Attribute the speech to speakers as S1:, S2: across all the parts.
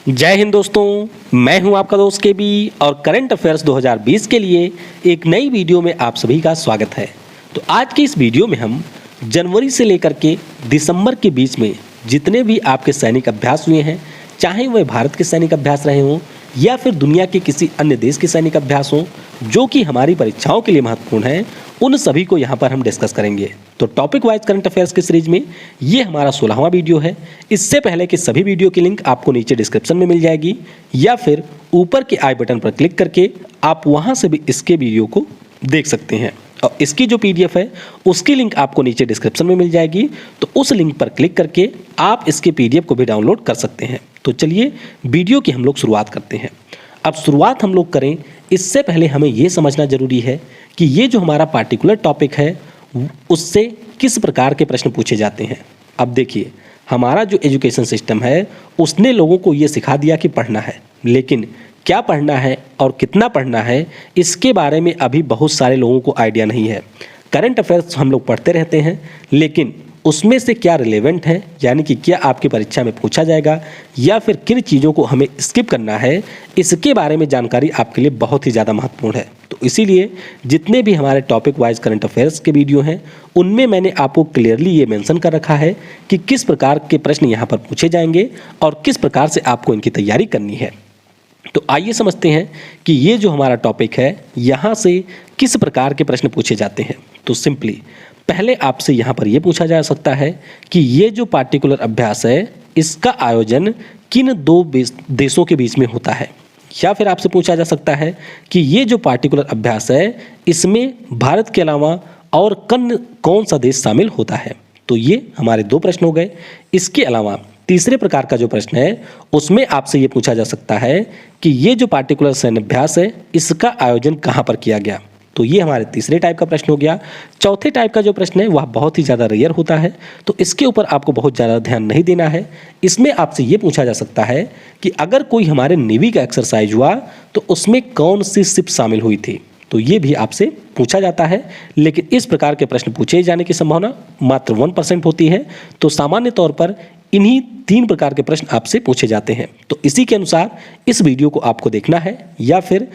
S1: जय हिंद दोस्तों, मैं हूं आपका दोस्त के बी और करंट अफेयर्स 2020 के लिए एक नई वीडियो में आप सभी का स्वागत है। तो आज की इस वीडियो में हम जनवरी से लेकर के दिसंबर के बीच में जितने भी आपके सैनिक अभ्यास हुए हैं, चाहे वह भारत के सैनिक अभ्यास रहे हों या फिर दुनिया के किसी अन्य देश के सैनिक अभ्यास हों जो कि हमारी परीक्षाओं के लिए महत्वपूर्ण हैं, उन सभी को यहाँ पर हम डिस्कस करेंगे। तो टॉपिक वाइज करंट अफेयर्स की सीरीज में ये हमारा 16वां वीडियो है। इससे पहले कि सभी वीडियो की लिंक आपको नीचे डिस्क्रिप्शन में मिल जाएगी या फिर ऊपर के आई बटन पर क्लिक करके आप वहाँ से भी इसके वीडियो को देख सकते हैं। और इसकी जो PDF है उसकी लिंक आपको नीचे डिस्क्रिप्शन में मिल जाएगी, तो उस लिंक पर क्लिक करके आप इसके PDF को भी डाउनलोड कर सकते हैं। तो चलिए वीडियो की हम लोग शुरुआत करते हैं। अब शुरुआत हम लोग करें इससे पहले हमें ये समझना जरूरी है कि ये जो हमारा पार्टिकुलर टॉपिक है उससे किस प्रकार के प्रश्न पूछे जाते हैं। अब देखिए, हमारा जो एजुकेशन सिस्टम है उसने लोगों को ये सिखा दिया कि पढ़ना है, लेकिन क्या पढ़ना है और कितना पढ़ना है इसके बारे में अभी बहुत सारे लोगों को आइडिया नहीं है। करंट अफेयर्स हम लोग पढ़ते रहते हैं, लेकिन उसमें से क्या रिलेवेंट है, यानी कि क्या आपकी परीक्षा में पूछा जाएगा या फिर किन चीज़ों को हमें स्किप करना है, इसके बारे में जानकारी आपके लिए बहुत ही ज़्यादा महत्वपूर्ण है। तो इसीलिए जितने भी हमारे टॉपिक वाइज करंट अफेयर्स के वीडियो हैं उनमें मैंने आपको क्लियरली ये मेंशन कर रखा है कि किस प्रकार के प्रश्न यहाँ पर पूछे जाएंगे और किस प्रकार से आपको इनकी तैयारी करनी है। तो आइए समझते हैं कि ये जो हमारा टॉपिक है यहाँ से किस प्रकार के प्रश्न पूछे जाते हैं। तो सिंपली पहले आपसे यहाँ पर यह पूछा जा सकता है कि ये जो पार्टिकुलर अभ्यास है इसका आयोजन किन दो देशों के बीच में होता है, या फिर आपसे पूछा जा सकता है कि ये जो पार्टिकुलर अभ्यास है इसमें भारत के अलावा और कौन सा देश शामिल होता है। तो ये हमारे दो प्रश्न हो गए। इसके अलावा तीसरे प्रकार का जो प्रश्न है उसमें आपसे ये पूछा जा सकता है कि ये जो पार्टिकुलर सैन्य अभ्यास है इसका आयोजन कहाँ पर किया गया। तो ये हमारे तीसरे टाइप का प्रश्न हो गया। चौथे टाइप का जो प्रश्न है वह बहुत ही ज़्यादा रेयर होता है, तो इसके ऊपर आपको बहुत ज़्यादा ध्यान नहीं देना है। इसमें आपसे ये पूछा जा सकता है कि अगर कोई हमारे नेवी का एक्सरसाइज हुआ तो उसमें कौन सी शिप शामिल हुई थी। तो ये भी आपसे पूछा जाता है, लेकिन इस प्रकार के प्रश्न पूछे जाने की संभावना मात्र 1% होती है। तो सामान्य तौर पर इन्हीं 3 प्रकार के प्रश्न आपसे पूछे जाते हैं। तो इसी के अनुसार इस वीडियो को आपको देखना है या फिर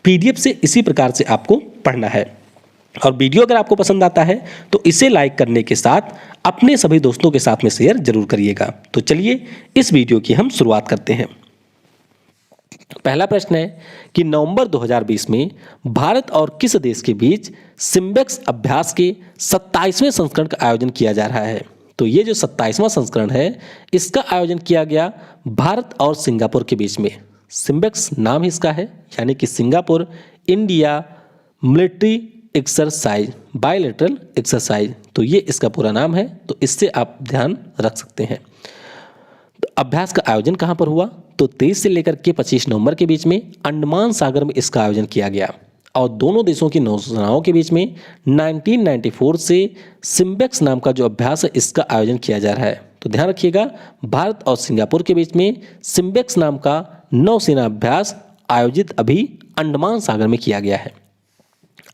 S1: PDF से इसी प्रकार से आपको पढ़ना है। और वीडियो अगर आपको पसंद आता है तो इसे लाइक करने के साथ अपने सभी दोस्तों के साथ में शेयर जरूर करिएगा। तो चलिए इस वीडियो की हम शुरुआत करते हैं। पहला प्रश्न है कि नवंबर 2020 में भारत और किस देश के बीच सिम्बेक्स अभ्यास के 27वें संस्करण का आयोजन किया जा रहा है। तो ये जो 27वां संस्करण है इसका आयोजन किया गया भारत और सिंगापुर के बीच में। सिम्बेक्स नाम ही इसका है, यानी कि Singapore India military exercise bilateral exercise. तो ये इसका पूरा नाम है, तो इससे आप ध्यान रख सकते हैं। तो अभ्यास का आयोजन कहाँ पर हुआ, तो 23 से लेकर के 25 नवंबर के बीच में अंडमान सागर में इसका आयोजन किया गया। और दोनों देशों की नौसेनाओं के बीच में 1994 से सिम्बेक्स नाम का जो अभ्यास है इसका आयोजन किया जा रहा है। तो ध्यान रखिएगा, भारत और सिंगापुर के बीच में सिम्बेक्स नाम का नौसेना अभ्यास आयोजित अभी अंडमान सागर में किया गया है।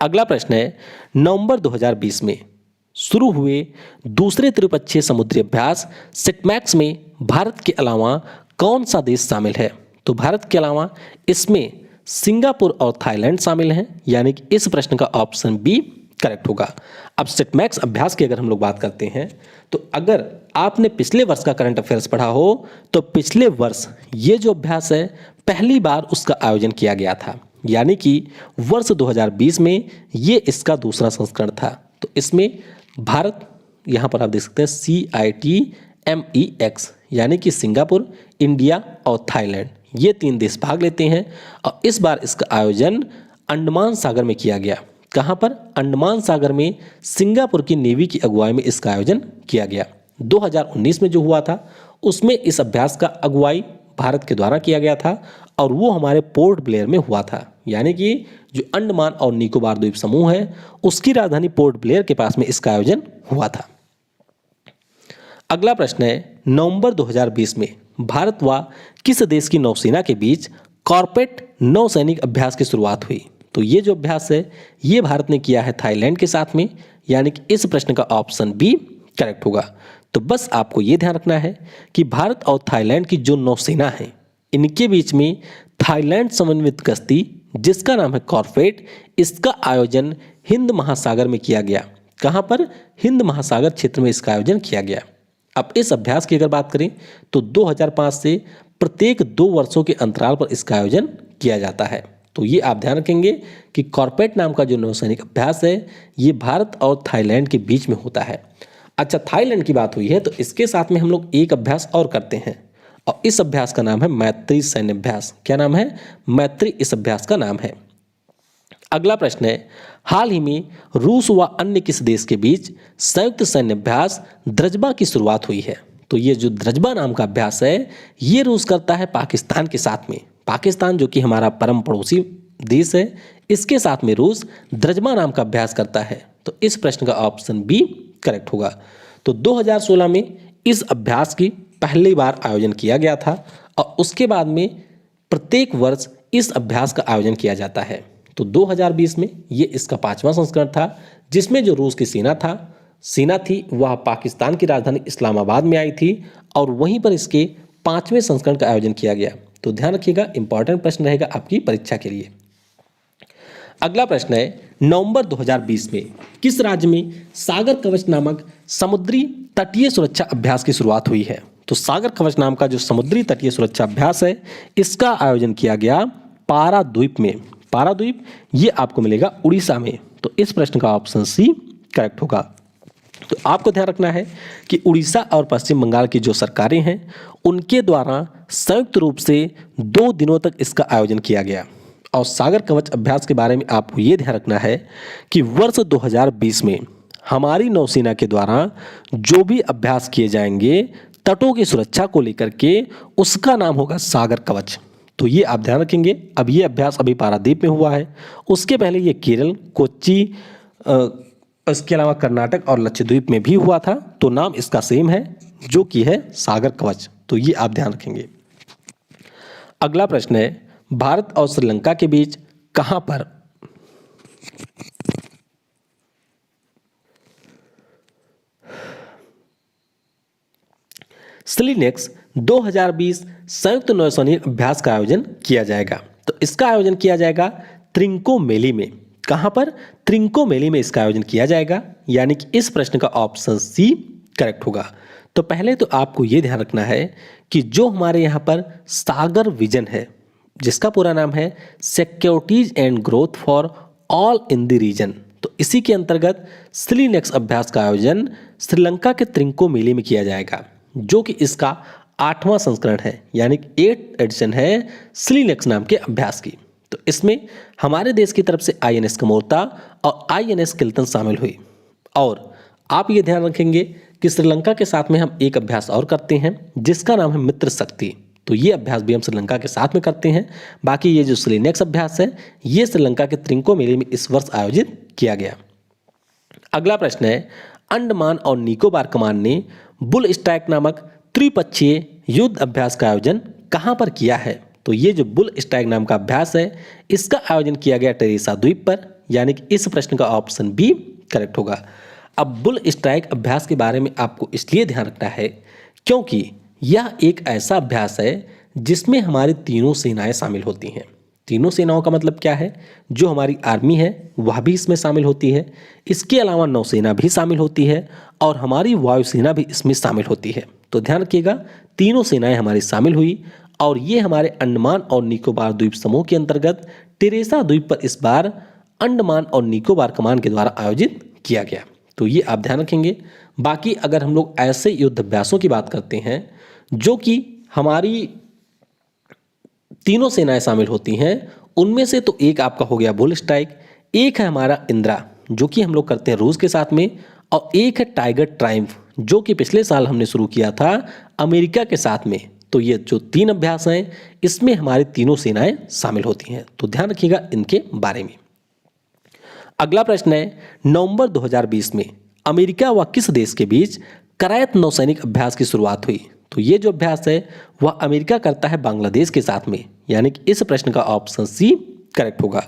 S1: अगला प्रश्न है, नवंबर 2020 में शुरू हुए दूसरे त्रिपक्षीय समुद्री अभ्यास सिटमैक्स में भारत के अलावा कौन सा देश शामिल है। तो भारत के अलावा इसमें सिंगापुर और थाईलैंड शामिल हैं, यानी कि इस प्रश्न का ऑप्शन बी करेक्ट होगा। अब सिटमैक्स अभ्यास की अगर हम लोग बात करते हैं तो अगर आपने पिछले वर्ष का करंट अफेयर्स पढ़ा हो तो पिछले वर्ष ये जो अभ्यास है पहली बार उसका आयोजन किया गया था, यानी कि वर्ष 2020 में ये इसका दूसरा संस्करण था। तो इसमें भारत, यहाँ पर आप देख सकते हैं CITMEX, यानी कि सिंगापुर, इंडिया और थाईलैंड, ये 3 देश भाग लेते हैं। और इस बार इसका आयोजन अंडमान सागर में किया गया। कहाँ पर, अंडमान सागर में सिंगापुर की नेवी की अगुवाई में इसका आयोजन किया गया। 2019 में जो हुआ था उसमें इस अभ्यास का अगुवाई भारत के द्वारा किया गया था और वो हमारे पोर्ट ब्लेयर में हुआ था, यानी कि जो अंडमान और निकोबार द्वीप समूह है उसकी राजधानी पोर्ट ब्लेयर के पास में इसका आयोजन हुआ था। अगला प्रश्न है, नवंबर 2020 में भारत व किस देश की नौसेना के बीच कॉर्पेट नौसैनिक अभ्यास की शुरुआत हुई। तो ये जो अभ्यास है ये भारत ने किया है थाईलैंड के साथ में, यानी कि इस प्रश्न का ऑप्शन बी करेक्ट होगा। तो बस आपको ये ध्यान रखना है कि भारत और थाईलैंड की जो नौसेना है इनके बीच में थाईलैंड समन्वित गश्ती जिसका नाम है कॉर्फेट, इसका आयोजन हिंद महासागर में किया गया। कहाँ पर? हिंद महासागर क्षेत्र में इसका आयोजन किया गया। अब इस अभ्यास की अगर बात करें तो 2005 से प्रत्येक 2 वर्षों के अंतराल पर इसका आयोजन किया जाता है। तो ये आप ध्यान रखेंगे कि कॉर्पेट नाम का जो नौसैनिक अभ्यास है ये भारत और थाईलैंड के बीच में होता है। अच्छा, थाईलैंड की बात हुई है तो इसके साथ में हम लोग एक अभ्यास और करते हैं और इस अभ्यास का नाम है मैत्री सैन्य अभ्यास। क्या नाम है? मैत्री इस अभ्यास का नाम है। अगला प्रश्न है, हाल ही में रूस व अन्य किस देश के बीच संयुक्त सैन्य अभ्यास द्रजबा की शुरुआत हुई है? तो ये जो द्रजबा नाम का अभ्यास है ये रूस करता है पाकिस्तान के साथ में। पाकिस्तान जो कि हमारा परम पड़ोसी देश है, इसके साथ में रूस द्रजबा नाम का अभ्यास करता है। तो इस प्रश्न का ऑप्शन बी करेक्ट होगा। तो 2016 में इस अभ्यास की पहली बार आयोजन किया गया था और उसके बाद में प्रत्येक वर्ष इस अभ्यास का आयोजन किया जाता है। तो 2020 में ये इसका 5वां संस्करण था जिसमें जो रूस की सेना थी वह पाकिस्तान की राजधानी इस्लामाबाद में आई थी और वहीं पर इसके 5वें संस्करण का आयोजन किया गया। तो ध्यान रखिएगा, इंपॉर्टेंट प्रश्न रहेगा आपकी परीक्षा के लिए। अगला प्रश्न है, नवंबर 2020 में किस राज्य में सागर कवच नामक समुद्री तटीय सुरक्षा अभ्यास की शुरुआत हुई है? तो सागर कवच नाम का जो समुद्री तटीय सुरक्षा अभ्यास है इसका आयोजन किया गया पाराद्वीप में। पाराद्वीप ये आपको मिलेगा उड़ीसा में। तो इस प्रश्न का ऑप्शन सी करेक्ट होगा। तो आपको ध्यान रखना है कि उड़ीसा और पश्चिम बंगाल की जो सरकारें हैं उनके द्वारा संयुक्त रूप से 2 दिनों तक इसका आयोजन किया गया। और सागर कवच अभ्यास के बारे में आपको ये ध्यान रखना है कि वर्ष 2020 में हमारी नौसेना के द्वारा जो भी अभ्यास किए जाएंगे तटों की सुरक्षा को लेकर के उसका नाम होगा सागर कवच। तो ये आप ध्यान रखेंगे। अब ये अभ्यास अभी पारादीप में हुआ है, उसके पहले ये केरल, कोच्चि, इसके अलावा कर्नाटक और लक्षद्वीप में भी हुआ था। तो नाम इसका सेम है जो कि है सागर कवच। तो ये आप ध्यान रखेंगे। अगला प्रश्न है, भारत और श्रीलंका के बीच कहां पर स्लिनेक्स 2020 संयुक्त नौसैनिक अभ्यास का आयोजन किया जाएगा? तो इसका आयोजन किया जाएगा त्रिंकोमेली में। कहां पर? त्रिंकोमेली में इसका आयोजन किया जाएगा, यानी कि इस प्रश्न का ऑप्शन सी करेक्ट होगा। तो पहले तो आपको यह ध्यान रखना है कि जो हमारे यहां पर सागर विजन है जिसका पूरा नाम है securities and growth for all in the region, तो इसी के अंतर्गत स्लिनेक्स अभ्यास का आयोजन श्रीलंका के त्रिंकोमेली में किया जाएगा जो कि इसका 8वां संस्करण है, यानी 8th एडिशन है स्लिनेक्स नाम के अभ्यास की। तो इसमें हमारे देश की तरफ से INS कमोरता और INS किल्तन शामिल हुई। और आप ये ध्यान रखेंगे कि श्रीलंका के साथ में हम एक अभ्यास और करते हैं जिसका नाम है मित्र शक्ति। तो ये अभ्यास भी हम श्रीलंका के साथ में करते हैं। बाकी ये जो स्लिनेक्स अभ्यास है ये श्रीलंका के त्रिंकोमेली में इस वर्ष आयोजित किया गया। अगला प्रश्न है, अंडमान और निकोबार कमान ने बुल स्ट्राइक नामक त्रिपक्षीय युद्ध अभ्यास का आयोजन कहां पर किया है? तो ये जो बुल स्ट्राइक नाम का अभ्यास है इसका आयोजन किया गया टेरेसा द्वीप पर, यानी कि इस प्रश्न का ऑप्शन बी करेक्ट होगा। अब बुल स्ट्राइक अभ्यास के बारे में आपको इसलिए ध्यान रखना है क्योंकि यह एक ऐसा अभ्यास है जिसमें हमारी तीनों सेनाएं शामिल होती हैं। तीनों सेनाओं का मतलब क्या है? जो हमारी आर्मी है वह भी इसमें शामिल होती है, इसके अलावा नौसेना भी शामिल होती है और हमारी वायुसेना भी इसमें शामिल होती है। तो ध्यान रखिएगा, तीनों सेनाएं हमारी शामिल हुई और ये हमारे अंडमान और निकोबार द्वीप समूह के अंतर्गत टेरेसा द्वीप पर इस बार अंडमान और निकोबार कमान के द्वारा आयोजित किया गया। तो ये आप ध्यान रखेंगे। बाकी अगर हम लोग ऐसे युद्ध अभ्यासों की बात करते हैं जो कि हमारी तीनों सेनाएं शामिल होती हैं, उनमें से तो एक आपका हो गया बुल स्ट्राइक, एक है हमारा इंदिरा जो कि हम लोग करते हैं रूस के साथ में, और एक है टाइगर ट्रायम्फ जो कि पिछले साल हमने शुरू किया था अमेरिका के साथ में। तो ये जो 3 अभ्यास हैं इसमें हमारी तीनों सेनाएं शामिल होती हैं। तो ध्यान रखिएगा इनके बारे में। अगला प्रश्न है, नवंबर 2020 में अमेरिका व किस देश के बीच करायत नौसैनिक अभ्यास की शुरुआत हुई? तो ये जो अभ्यास है वह अमेरिका करता है बांग्लादेश के साथ में, यानी कि इस प्रश्न का ऑप्शन सी करेक्ट होगा।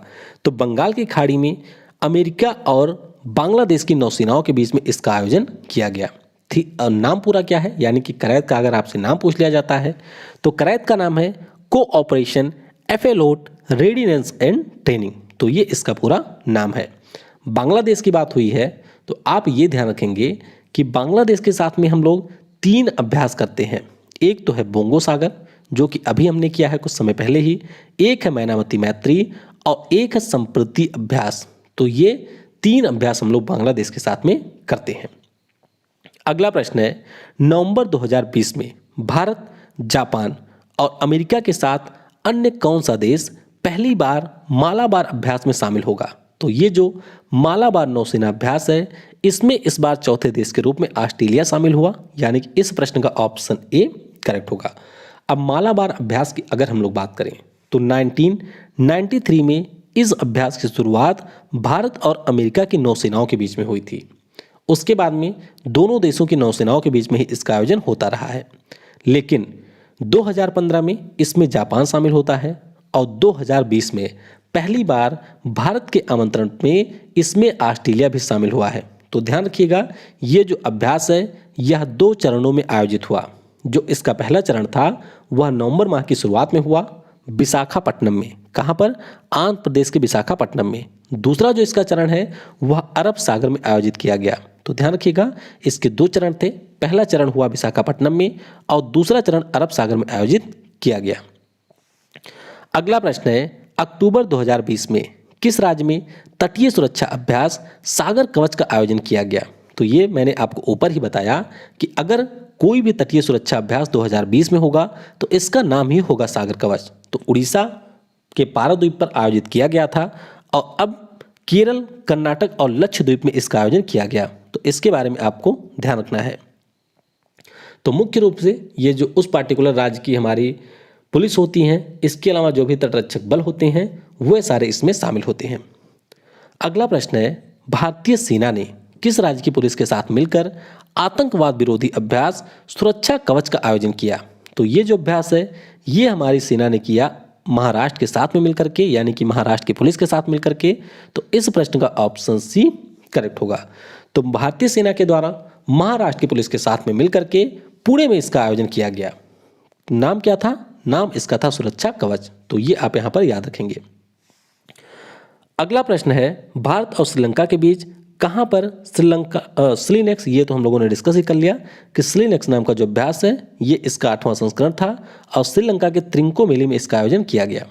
S1: तो बंगाल की खाड़ी में अमेरिका और बांग्लादेश की नौसेनाओं के बीच में इसका आयोजन किया गया। नाम पूरा क्या है, यानी कि करायत का अगर आपसे नाम पूछ लिया जाता है तो करायत का नाम है कोऑपरेशन एफएलओट रेडिनेंस एंड ट्रेनिंग। तो ये इसका पूरा नाम है। बांग्लादेश की बात हुई है तो आप ये ध्यान रखेंगे कि बांग्लादेश के साथ में हम लोग 3 अभ्यास करते हैं। एक तो है बोंगो सागर, जो कि अभी हमने किया है कुछ समय पहले ही, एक है मैनावती मैत्री और एक है संप्रति अभ्यास। तो ये 3 अभ्यास हम लोग बांग्लादेश के साथ में करते हैं। अगला प्रश्न है, नवंबर 2020 में भारत, जापान और अमेरिका के साथ अन्य कौन सा देश पहली बार मालाबार अभ्यास में शामिल होगा? तो ये जो मालाबार नौसेना अभ्यास है, इसमें इस बार चौथे देश के रूप में ऑस्ट्रेलिया शामिल हुआ, यानी कि इस प्रश्न का ऑप्शन ए करेक्ट होगा। अब मालाबार अभ्यास की अगर हम लोग बात करें तो 1993 में इस अभ्यास की शुरुआत भारत और अमेरिका की नौसेनाओं के बीच में हुई थी। उसके बाद में दोनों देशों की नौसेनाओं के बीच में ही इसका आयोजन होता रहा है, लेकिन 2015 में इसमें जापान शामिल होता है और 2020 में पहली बार भारत के आमंत्रण में इसमें ऑस्ट्रेलिया भी शामिल हुआ है। तो ध्यान रखिएगा, ये जो अभ्यास है यह 2 चरणों में आयोजित हुआ। जो इसका पहला चरण था वह नवंबर माह की शुरुआत में हुआ विशाखापट्टनम में। कहाँ पर? आंध्र प्रदेश के विशाखापट्टनम में। दूसरा जो इसका चरण है वह अरब सागर में आयोजित किया गया। तो ध्यान रखिएगा, इसके 2 चरण थे। पहला चरण हुआ विशाखापट्टनम में और दूसरा चरण अरब सागर में आयोजित किया गया। अगला प्रश्न है, अक्टूबर 2020 में किस राज्य में तटीय सुरक्षा अभ्यास सागर कवच का आयोजन किया गया? तो ये मैंने आपको ऊपर ही बताया कि अगर कोई भी तटीय सुरक्षा अभ्यास 2020 में होगा तो इसका नाम ही होगा सागर कवच। तो उड़ीसा के पारादीप पर आयोजित किया गया था और अब केरल, कर्नाटक और लक्षद्वीप में इसका आयोजन किया गया। तो इसके बारे में आपको ध्यान रखना है। तो मुख्य रूप से ये जो उस पार्टिकुलर राज्य की हमारी पुलिस होती हैं, इसके अलावा जो भी तटरक्षक बल होते हैं वे सारे इसमें शामिल होते हैं। अगला प्रश्न है, भारतीय सेना ने किस राज्य की पुलिस के साथ मिलकर आतंकवाद विरोधी अभ्यास सुरक्षा कवच का आयोजन किया? तो ये जो अभ्यास है ये हमारी सेना ने किया महाराष्ट्र के साथ में मिलकर के, यानी कि महाराष्ट्र की पुलिस के साथ मिलकर के। तो इस प्रश्न का ऑप्शन सी करेक्ट होगा। तो भारतीय सेना के द्वारा महाराष्ट्र की पुलिस के साथ में मिलकर के पुणे में इसका आयोजन किया गया। नाम क्या था? नाम इसका था सुरक्षा कवच। तो ये आप यहां पर याद रखेंगे। अगला प्रश्न है, भारत और श्रीलंका के बीच कहां पर स्लीनेक्स, ये तो हम लोगों ने डिस्कस ही कर लिया कि स्लीनेक्स नाम का जो अभ्यास है ये इसका 8वां संस्करण था और श्रीलंका के त्रिंकोमेली में इसका आयोजन किया गया।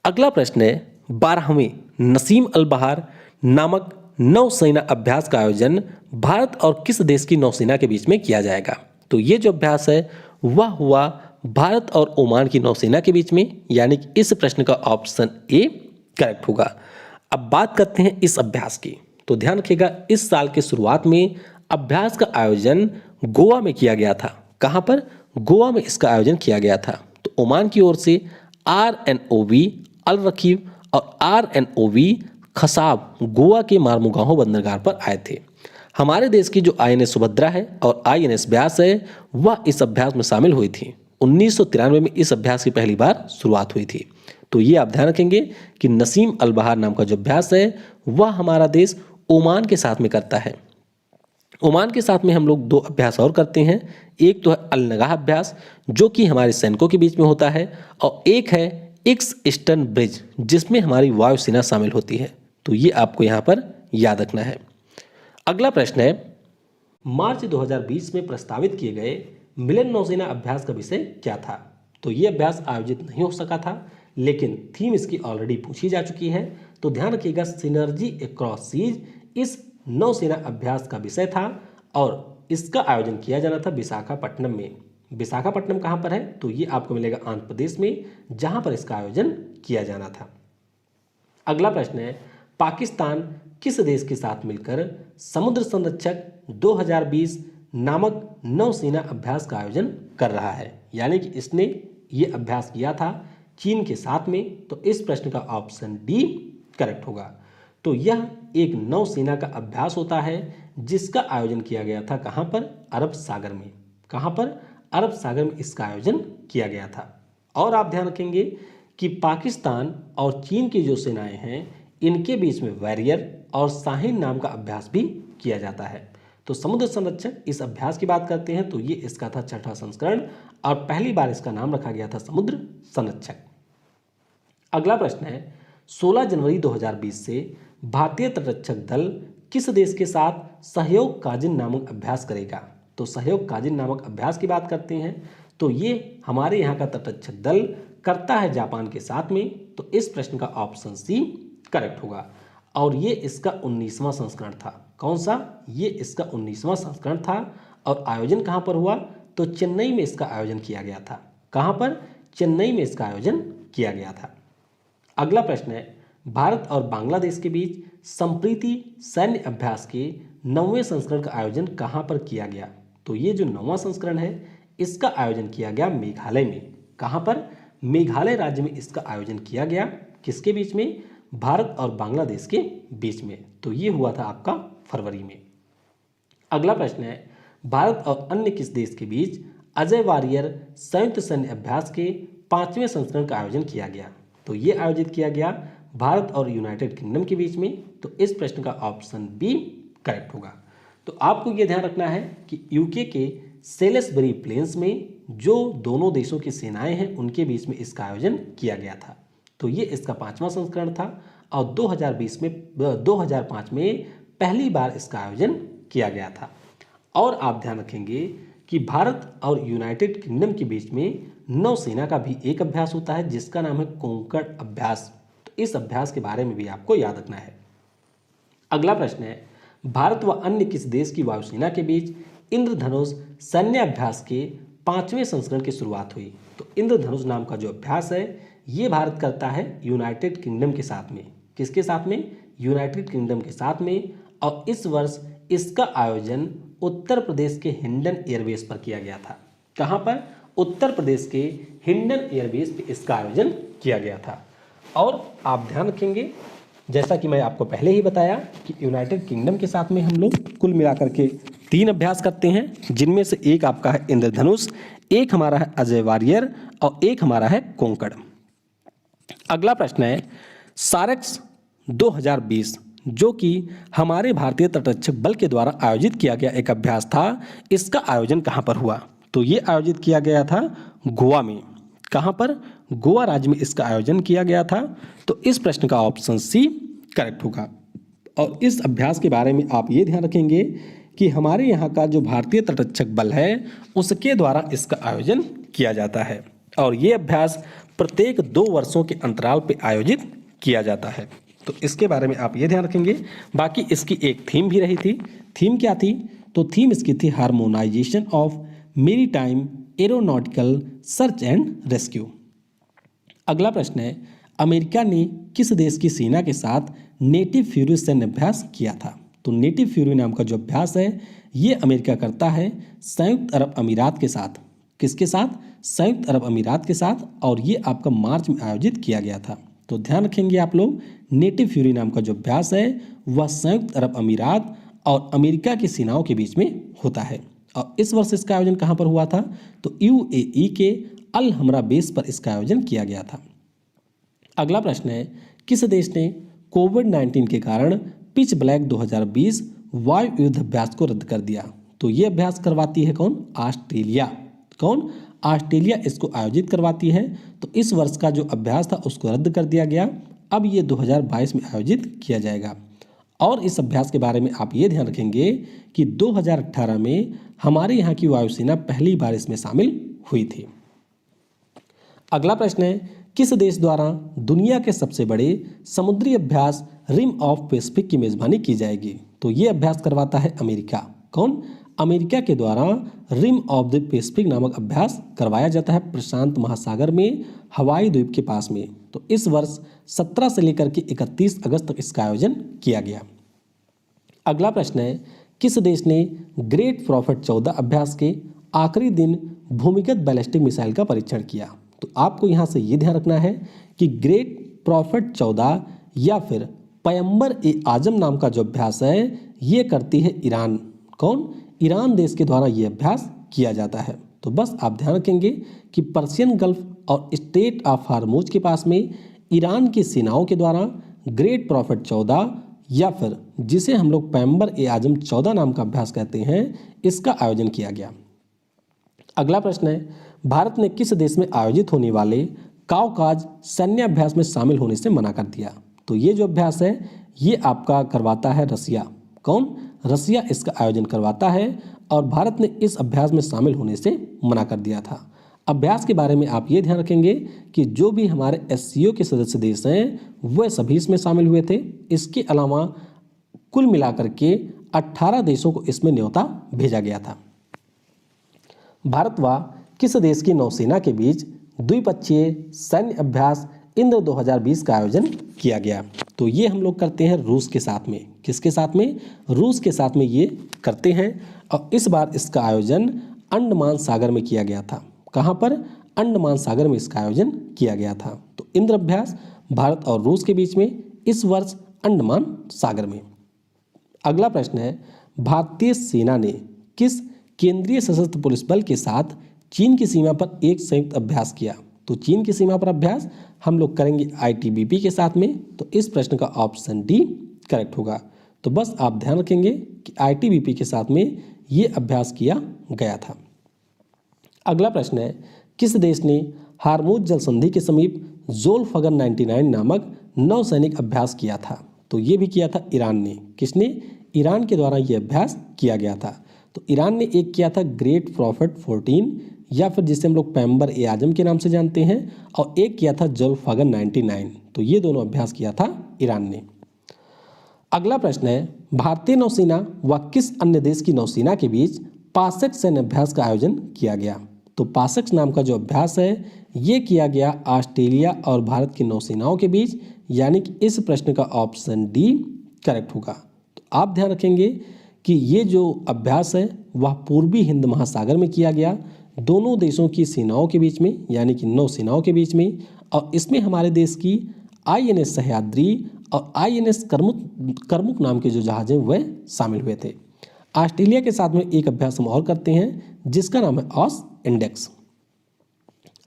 S1: अगला प्रश्न है, 12वें नसीम अल बहार नामक नौसेना अभ्यास का आयोजन भारत और किस देश की नौसेना के बीच में किया जाएगा? तो ये जो अभ्यास है वह हुआ भारत और ओमान की नौसेना के बीच में, यानी कि इस प्रश्न का ऑप्शन ए करेक्ट होगा। अब बात करते हैं इस अभ्यास की। तो ध्यान रखिएगा, इस साल के शुरुआत में अभ्यास का आयोजन गोवा में किया गया था। कहां पर? गोवा में इसका आयोजन किया गया था। तो ओमान की ओर से RNOV अल रकीब और RNOV खसाब गोवा के मार्मुगाहो बंदरगाह पर आए थे। हमारे देश की जो INS सुभद्रा है और INS ब्यास है वह इस अभ्यास में शामिल हुई थी। 1993 में इस अभ्यास की पहली बार शुरुआत हुई थी। तो ये आप ध्यान रखेंगे कि नसीम अल बहार नाम का जो अभ्यास है वह हमारा देश ओमान के साथ में करता है। ओमान के साथ में हम लोग 2 अभ्यास और करते हैं। एक तो है अल नगाह अभ्यास जो कि हमारे सैनिकों के बीच में होता है और एक है एक्स ईस्टर्न ब्रिज जिसमें हमारी वायुसेना शामिल होती है। तो ये आपको यहाँ पर याद रखना है। अगला प्रश्न है, मार्च 2020 में प्रस्तावित किए गए मिलन नौसेना अभ्यास का विषय क्या था? तो ये अभ्यास आयोजित नहीं हो सका था, लेकिन थीम इसकी ऑलरेडी पूछी जा चुकी है। तो ध्यान रखिएगा, सिनर्जी अक्रॉस सीज इस नौसेना अभ्यास का विषय था और इसका आयोजन किया जाना था विशाखापट्टनम में। विशाखापट्टनम कहाँ पर है? तो ये आपको मिलेगा आंध्र प्रदेश में, जहां पर इसका आयोजन किया जाना था। अगला प्रश्न है, पाकिस्तान किस देश के साथ मिलकर समुद्र संरक्षक 2020 नामक नौसेना अभ्यास का आयोजन कर रहा है? यानी कि इसने ये अभ्यास किया था चीन के साथ में। तो इस प्रश्न का ऑप्शन डी करेक्ट होगा। तो यह एक नौसेना का अभ्यास होता है जिसका आयोजन किया गया था कहां पर? अरब सागर में। कहां पर? अरब सागर में इसका आयोजन किया गया था। और आप ध्यान रखेंगे कि पाकिस्तान और चीन की जो सेनाएं हैं इनके बीच में वॉरियर और शाहीन नाम का अभ्यास भी किया जाता है। तो समुद्र संरक्षक इस अभ्यास की बात करते हैं तो ये इसका था छठा संस्करण और पहली बार इसका नाम रखा गया था समुद्र संरक्षक। अगला प्रश्न है 16 जनवरी 2020 से भारतीय तटरक्षक दल किस देश के साथ सहयोग काजिन नामक अभ्यास करेगा। तो सहयोग काजिन नामक अभ्यास की बात करते हैं तो ये हमारे यहाँ का तटरक्षक दल करता है जापान के साथ में। तो इस प्रश्न का ऑप्शन सी करेक्ट होगा और ये इसका 19वां संस्करण था। कौन सा? ये इसका 19वां संस्करण था और आयोजन कहाँ पर हुआ? तो चेन्नई में इसका आयोजन किया गया था। कहाँ पर? चेन्नई में इसका आयोजन किया गया था। अगला प्रश्न है भारत और बांग्लादेश के बीच संप्रीति सैन्य अभ्यास के 9वें संस्करण का आयोजन कहाँ पर किया गया। तो ये जो 9वां संस्करण है इसका आयोजन किया गया मेघालय में। कहाँ पर? मेघालय राज्य में इसका आयोजन किया गया। किसके बीच में? भारत और बांग्लादेश के बीच में। तो ये हुआ था आपका फरवरी में। अगला प्रश्न है भारत और अन्य किस देश के बीच अजय वारियर संयुक्त सैन्य अभ्यास के 5वें संस्करण का आयोजन किया गया। तो ये आयोजित किया गया भारत और यूनाइटेड किंगडम के बीच में। तो इस प्रश्न का ऑप्शन बी करेक्ट होगा। तो आपको ये ध्यान रखना है कि यूके के सेलेसबरी प्लेन्स में जो दोनों देशों की सेनाएं हैं उनके बीच में इसका आयोजन किया गया था। तो ये इसका 5वां संस्करण था और 2005 में पहली बार इसका आयोजन किया गया था। और आप ध्यान रखेंगे कि भारत और यूनाइटेड किंगडम के बीच में नौसेना का भी एक अभ्यास होता है जिसका नाम है कोंकण अभ्यास। तो इस अभ्यास के बारे में भी आपको याद रखना है। अगला प्रश्न है भारत व अन्य किस देश की वायुसेना के बीच इंद्रधनुष सैन्य अभ्यास के 5वें संस्करण की शुरुआत हुई। तो इंद्रधनुष नाम का जो अभ्यास है ये भारत करता है यूनाइटेड किंगडम के साथ में। किसके साथ में? यूनाइटेड किंगडम के साथ में। और इस वर्ष इसका आयोजन उत्तर प्रदेश के हिंडन एयरबेस पर किया गया था। कहाँ पर? उत्तर प्रदेश के हिंडन एयरबेस पर इसका आयोजन किया गया था। और आप ध्यान रखेंगे जैसा कि मैं आपको पहले ही बताया कि यूनाइटेड किंगडम के साथ में हम लोग कुल मिलाकर के 3 अभ्यास करते हैं जिनमें से एक आपका है इंद्रधनुष, एक हमारा है अजय वारियर और एक हमारा है कोंकण। अगला प्रश्न है सारेक्स 2020 जो कि हमारे भारतीय तटरक्षक बल के द्वारा आयोजित किया गया एक अभ्यास था, इसका आयोजन कहाँ पर हुआ। तो ये आयोजित किया गया था गोवा में। कहाँ पर? गोवा राज्य में इसका आयोजन किया गया था। तो इस प्रश्न का ऑप्शन सी करेक्ट होगा। और इस अभ्यास के बारे में आप ये ध्यान रखेंगे कि हमारे यहाँ का जो भारतीय तटरक्षक बल है उसके द्वारा इसका आयोजन किया जाता है और ये अभ्यास प्रत्येक 2 वर्षों के अंतराल पर आयोजित किया जाता है। तो इसके बारे में आप ये ध्यान रखेंगे। बाकी इसकी एक थीम भी रही थी। थीम क्या थी? तो थीम इसकी थी harmonisation of maritime aeronautical search and rescue. अगला प्रश्न है अमेरिका ने किस देश की सेना के साथ नेटिव फ्यूरी सैन्य अभ्यास किया था। तो नेटिव फ्यूरी नाम का जो अभ्यास है ये अमेरिका करता है संयुक्त अरब अमीरात के साथ। किसके साथ? संयुक्त अरब अमीरात के साथ। और ये आपका मार्च में आयोजित किया गया था। तो ध्यान रखेंगे आप लोग नेटिव फ्यूरी नाम का जो अभ्यास है वह संयुक्त अरब अमीरात और अमेरिका की सेनाओं के बीच में होता है। और इस वर्ष इसका आयोजन कहाँ पर हुआ था? तो यूएई के अल हमरा बेस पर इसका आयोजन किया गया था। अगला प्रश्न है किस देश ने कोविड-19 के कारण पिच ब्लैक 2020 वायु युद्ध अभ्यास को रद्द कर दिया। तो ये अभ्यास करवाती है कौन? ऑस्ट्रेलिया। कौन? ऑस्ट्रेलिया इसको आयोजित करवाती है। तो इस वर्ष का जो अभ्यास था उसको रद्द कर दिया गया। अब ये 2022 में आयोजित किया जाएगा। और इस अभ्यास के बारे में आप ये ध्यान रखेंगे कि 2018 में हमारे यहाँ की वायुसेना पहली बार इसमें शामिल हुई थी। अगला प्रश्न है किस देश द्वारा दुनिया के सबसे बड़े समुद्री अभ्यास रिम ऑफ पैसिफिक की मेजबानी की जाएगी। तो ये अभ्यास करवाता है अमेरिका। कौन? अमेरिका के द्वारा रिम ऑफ द पैसिफिक नामक अभ्यास करवाया जाता है प्रशांत महासागर में हवाई द्वीप के पास में। तो इस वर्ष 17 से लेकर के 31 अगस्त तक इसका आयोजन किया गया। अगला प्रश्न है किस देश ने ग्रेट प्रॉफिट 14 अभ्यास के आखिरी दिन भूमिगत बैलिस्टिक मिसाइल का परीक्षण किया। तो आपको यहाँ से ये ध्यान रखना है कि ग्रेट प्रॉफिट 14 या फिर पैगंबर ए आजम नाम का जो अभ्यास है ये करती है ईरान। कौन? ईरान देश के द्वारा ये अभ्यास किया जाता है। तो बस आप ध्यान रखेंगे कि पर्शियन गल्फ और स्टेट ऑफ हार्मूज के पास में ईरान की सेनाओं के द्वारा ग्रेट प्रॉफिट 14 या फिर जिसे हम लोग पैगंबर ए आजम 14 नाम का अभ्यास कहते हैं, इसका आयोजन किया गया। अगला प्रश्न है, भारत ने किस देश में आयोजित होने वाले काउकाज सैन्य अभ्यास में शामिल होने से मना कर दिया? तो ये जो अभ्यास है ये आपका करवाता है रसिया। कौन? रसिया इसका आयोजन करवाता है और भारत ने इस अभ्यास में शामिल होने से मना कर दिया था। अभ्यास के बारे में आप ये ध्यान रखेंगे कि जो भी हमारे एससीओ के सदस्य देश हैं वह सभी इसमें शामिल हुए थे। इसके अलावा कुल मिलाकर के 18 देशों को इसमें न्योता भेजा गया था। भारत व किस देश की नौसेना के बीच द्विपक्षीय सैन्य अभ्यास इंद्र 2020 का आयोजन किया गया? तो ये हम लोग करते हैं रूस के साथ में। किसके साथ में? रूस के साथ में ये करते हैं और इस बार इसका आयोजन अंडमान सागर में किया गया था। कहाँ पर? अंडमान सागर में इसका आयोजन किया गया था। तो इंद्र अभ्यास भारत और रूस के बीच में इस वर्ष अंडमान सागर में। अगला प्रश्न है, भारतीय सेना ने किस केंद्रीय सशस्त्र पुलिस बल के साथ चीन की सीमा पर एक संयुक्त अभ्यास किया? तो चीन की सीमा पर अभ्यास हम लोग करेंगे आईटीबीपी के साथ में। तो इस प्रश्न का ऑप्शन डी करेक्ट होगा। तो बस आप ध्यान रखेंगे कि आईटीबीपी के साथ में ये अभ्यास किया गया था। अगला प्रश्न है, किस देश ने हार्मुज जल संधि के समीप ज़ोल्फगर 99 नामक नौसैनिक अभ्यास किया था? तो ये भी किया था ईरान ने। किसने? ईरान के द्वारा ये अभ्यास किया गया था। तो ईरान ने एक किया था ग्रेट प्रॉफिट 14 या फिर जिसे हम लोग पैगंबर ए आजम के नाम से जानते हैं, और एक किया था ज़ोल्फगर 99। तो ये दोनों अभ्यास किया था ईरान ने। अगला प्रश्न है, भारतीय नौसेना व किस अन्य देश की नौसेना के बीच पासक सैन्य अभ्यास का आयोजन किया गया? तो पासक नाम का जो अभ्यास है ये किया गया ऑस्ट्रेलिया और भारत की नौसेनाओं के बीच, यानी कि इस प्रश्न का ऑप्शन डी करेक्ट होगा। तो आप ध्यान रखेंगे कि ये जो अभ्यास है वह पूर्वी हिंद महासागर में किया गया, दोनों देशों की सेनाओं के बीच में, यानी कि नौसेनाओं के बीच में। और इसमें हमारे देश की आईएनएस सह्याद्री और आईएनएस करमुक नाम के जो जहाज हैं वह शामिल हुए थे। ऑस्ट्रेलिया के साथ में एक अभ्यास हम और करते हैं जिसका नाम है ऑस इंडेक्स।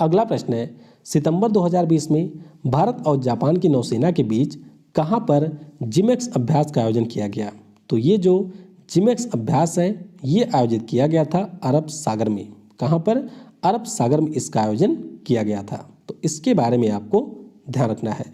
S1: अगला प्रश्न है, सितंबर 2020 में भारत और जापान की नौसेना के बीच कहां पर जिमेक्स अभ्यास का आयोजन किया गया? तो ये जो जिमेक्स अभ्यास है ये आयोजित किया गया था अरब सागर में। कहां पर? अरब सागर में इसका आयोजन किया गया था। तो इसके बारे में आपको ध्यान रखना है।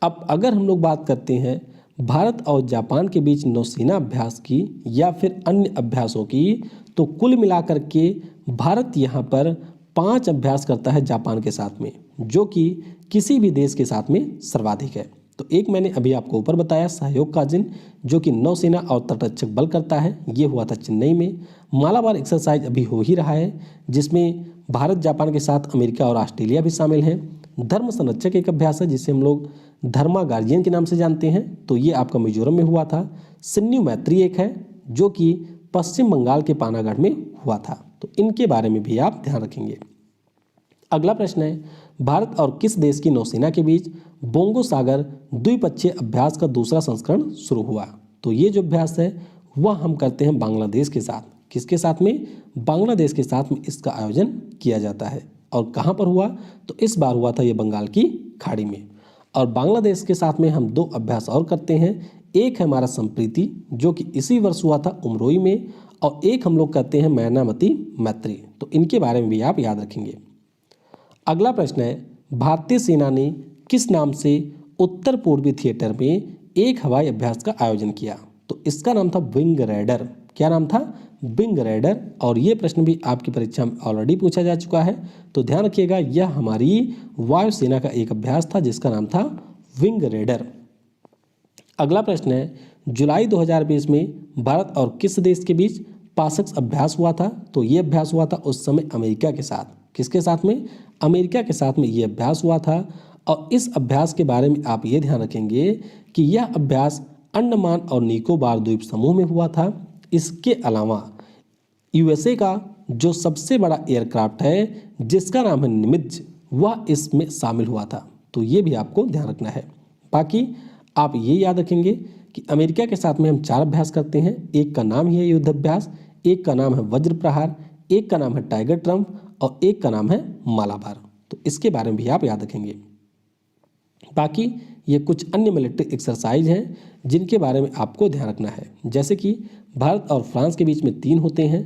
S1: अब अगर हम लोग बात करते हैं भारत और जापान के बीच नौसेना अभ्यास की या फिर अन्य अभ्यासों की, तो कुल मिलाकर के भारत यहाँ पर 5 अभ्यास करता है जापान के साथ में, जो कि किसी भी देश के साथ में सर्वाधिक है। तो एक मैंने अभी आपको ऊपर बताया सहयोग का जिन, जो कि नौसेना और तटरक्षक बल करता है, ये हुआ था चेन्नई में। मालाबार एक्सरसाइज अभी हो ही रहा है जिसमें भारत जापान के साथ अमेरिका और ऑस्ट्रेलिया भी शामिल हैं। धर्म संरक्षक एक अभ्यास है जिसे हम लोग धर्मा गार्जियन के नाम से जानते हैं, तो ये आपका मिजोरम में हुआ था। सिन्यू मैत्री एक है जो कि पश्चिम बंगाल के पानागढ़ में हुआ था। तो इनके बारे में भी आप ध्यान रखेंगे। अगला प्रश्न है, भारत और किस देश की नौसेना के बीच बोंगो सागर द्विपक्षीय अभ्यास का दूसरा संस्करण शुरू हुआ? तो ये जो अभ्यास है वह हम करते हैं बांग्लादेश के साथ। किसके साथ में? बांग्लादेश के साथ में इसका आयोजन किया जाता है। और कहाँ पर हुआ? तो इस बार हुआ था ये बंगाल की खाड़ी में। और बांग्लादेश के साथ में हम 2 अभ्यास और करते हैं। एक है हमारा संप्रीति जो कि इसी वर्ष हुआ था उमरोई में, और एक हम लोग करते हैं मैनामती मैत्री। तो इनके बारे में भी आप याद रखेंगे। अगला प्रश्न है, भारतीय सेना ने किस नाम से उत्तर पूर्वी थिएटर में एक हवाई अभ्यास का आयोजन किया? तो इसका नाम था विंग रेडर। क्या नाम था? Wing raider. और ये प्रश्न भी आपकी परीक्षा में ऑलरेडी पूछा जा चुका है, तो ध्यान रखिएगा यह हमारी वायुसेना का एक अभ्यास था जिसका नाम था विंग रेडर। अगला प्रश्न है, जुलाई 2020 में भारत और किस देश के बीच पासक अभ्यास हुआ था? तो ये अभ्यास हुआ था उस समय अमेरिका के साथ। किसके साथ में? अमेरिका के साथ में ये अभ्यास हुआ था। और इस अभ्यास के बारे में आप ये ध्यान रखेंगे कि यह अभ्यास अंडमान और निकोबार द्वीप समूह में हुआ था। इसके अलावा यूएसए का जो सबसे बड़ा एयरक्राफ्ट है जिसका नाम है निमित्ज, वह इसमें शामिल हुआ था। तो ये भी आपको ध्यान रखना है। बाकी आप ये याद रखेंगे कि अमेरिका के साथ में हम 4 अभ्यास करते हैं। एक का नाम ही है युद्ध अभ्यास, एक का नाम है वज्र प्रहार, एक का नाम है टाइगर ट्रम्प और एक का नाम है मालाबार। तो इसके बारे में भी आप याद रखेंगे।
S2: बाकी ये कुछ अन्य मिलिट्री एक्सरसाइज हैं जिनके बारे में आपको ध्यान रखना है। जैसे कि भारत और फ्रांस के बीच में 3 होते हैं।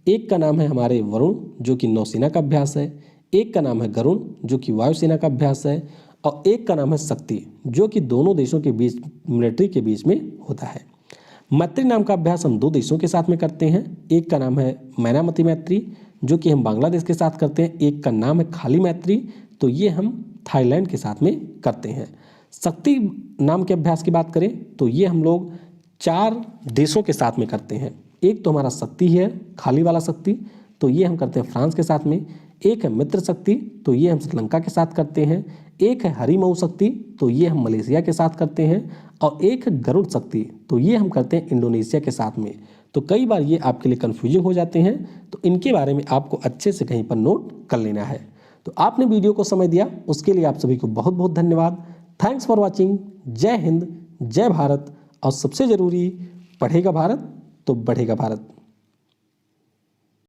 S2: एक का नाम है हमारे वरुण जो कि नौसेना का अभ्यास है, एक का नाम है गरुण जो कि वायुसेना का अभ्यास है, और एक का नाम है शक्ति जो कि दोनों देशों के बीच मिलिट्री के बीच में होता है। मैत्री नाम का अभ्यास हम 2 देशों के साथ में करते हैं। एक का नाम है मैनामती मैत्री जो कि हम बांग्लादेश के साथ करते हैं, एक का नाम है खाली मैत्री, तो ये हम थाईलैंड के साथ में करते हैं। शक्ति नाम के अभ्यास की बात करें तो ये हम लोग 4 देशों के साथ में करते हैं। एक तो हमारा शक्ति है खाली वाला शक्ति, तो ये हम करते हैं फ्रांस के साथ में। एक है मित्र शक्ति, तो ये हम श्रीलंका के साथ करते हैं। एक है हरिमऊ शक्ति, तो ये हम मलेशिया के साथ करते हैं। और एक है गरुड़ शक्ति, तो ये हम करते हैं इंडोनेशिया के साथ में। तो कई बार ये आपके लिए कन्फ्यूजिंग हो जाते हैं, तो इनके बारे में आपको अच्छे से कहीं पर नोट कर लेना है। तो आपने वीडियो को समय दिया उसके लिए आप सभी को बहुत बहुत धन्यवाद। Thanks for watching. जय हिंद, जय भारत, और सबसे ज़रूरी, पढ़ेगा भारत तो बढ़ेगा भारत।